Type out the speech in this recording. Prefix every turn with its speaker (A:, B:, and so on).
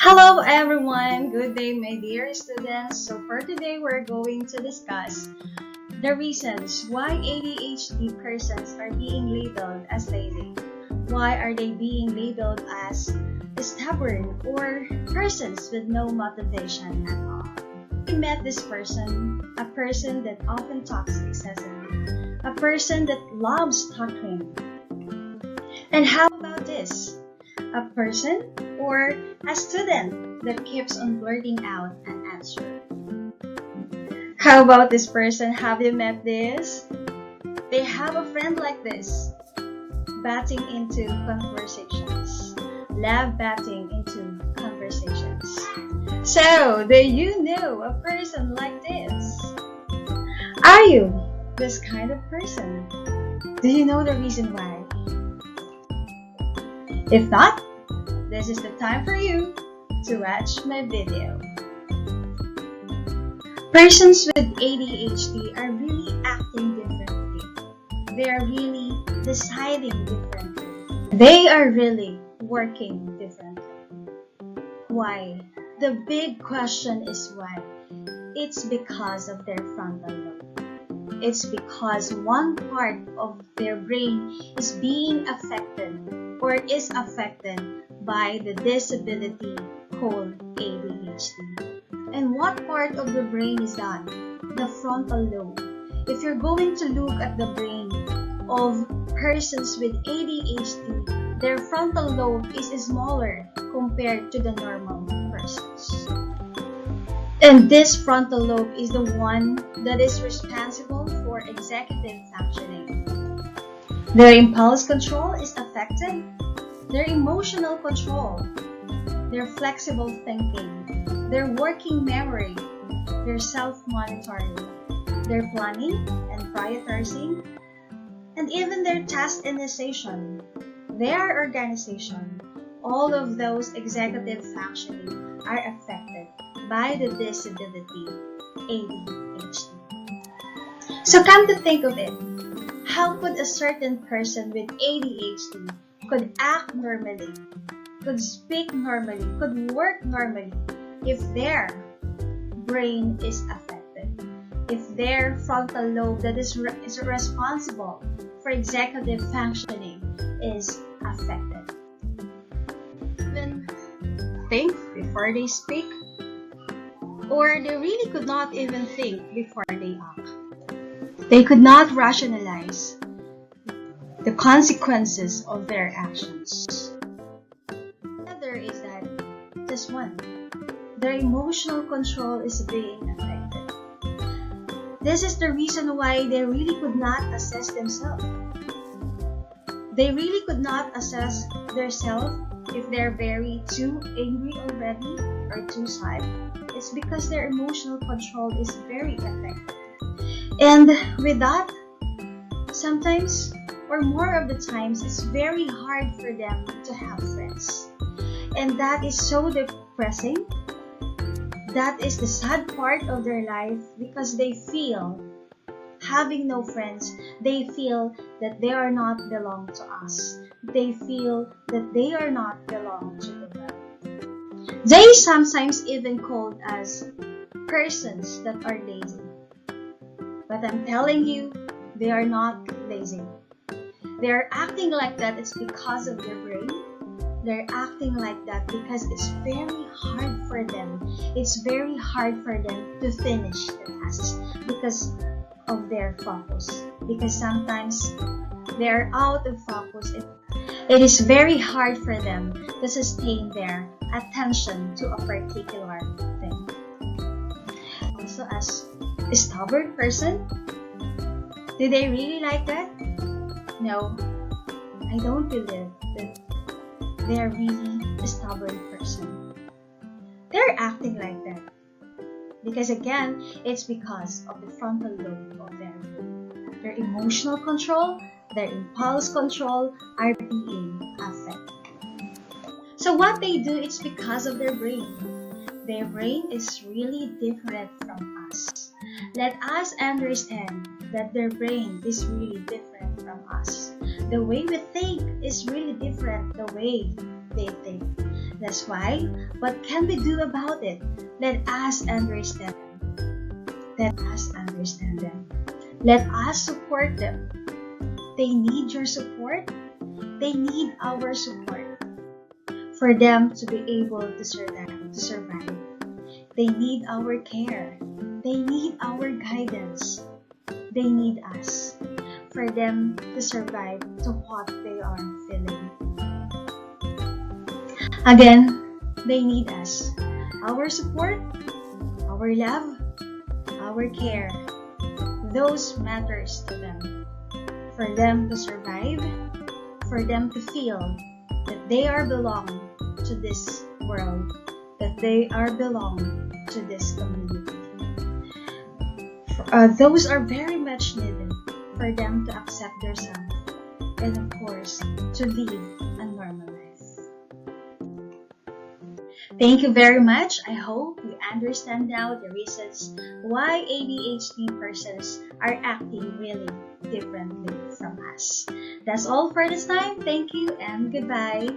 A: Hello everyone! Good day my dear students. So for today we're going to discuss the reasons why ADHD persons are being labeled as lazy. Why are they being labeled as stubborn or persons with no motivation at all? We met this person, a person that often talks excessively, a person that loves talking. And how about this? A person or a student that keeps on blurting out an answer. How about this person? Have you met this? They have a friend like this, batting into conversations. Love batting into conversations. So, do you know a person like this? Are you this kind of person? Do you know the reason why? If not, this is the time for you to watch my video. Persons with ADHD are really acting differently. They are really deciding differently. They are really working differently. Why? The big question is why. It's because of their frontal lobe. It's because one part of their brain is being affected or is affected by the disability called ADHD. And what part of the brain is that? The frontal lobe. If you're going to look at the brain of persons with ADHD, their frontal lobe is smaller compared to the normal persons. And this frontal lobe is the one that is responsible for executive functioning. Their impulse control is affected. Their emotional control, their flexible thinking, their working memory, their self-monitoring, their planning and prioritizing, and even their task initiation, their organization, all of those executive functioning are affected by the disability ADHD. So come to think of it, how could a certain person with ADHD could act normally, could speak normally, could work normally if their brain is affected, if their frontal lobe that is responsible for executive functioning is affected? Even think before they speak, or they really could not even think before they act. They could not rationalize the consequences of their actions. The other is that this one, their emotional control is being affected. This is the reason why they really could not assess themselves. They really could not assess themselves if they're very too angry already or too sad. It's because their emotional control is very affected. And with that, sometimes or more of the times, it's very hard for them to have friends. And that is so depressing. That is the sad part of their life because they feel, having no friends, they feel that they are not belong to us. They feel that they are not belong to the world. They sometimes even called as persons that are lazy. But I'm telling you, they are not lazy. They're acting like that, it's because of their brain. They're acting like that because it's very hard for them. It's very hard for them to finish the tasks because of their focus. Because sometimes they're out of focus. It is very hard for them to sustain their attention to a particular thing. Also, as a stubborn person, do they really like that? No, I don't believe that they're really a stubborn person. They're acting like that. Because again, it's because of the frontal lobe of their brain. Their emotional control, their impulse control are being affected. So what they do, it's because of their brain. Their brain is really different from us. Let us understand that their brain is really different from us. The way we think is really different the way they think. That's why, what can we do about it? Let us understand. Let us understand them. Let us support them. They need your support. They need our support for them to be able to survive. They need our care. They need our guidance. They need us for them to survive to what they are feeling. Again, they need us. Our support, our love, our care. Those matters to them. For them to survive, for them to feel that they are belong to this world, that they are belong to this community. Those are very much needed for them to accept themselves and of course to live a normal life. Thank you very much. I hope you understand now the reasons why ADHD persons are acting really differently from us. That's all for this time. Thank you and goodbye.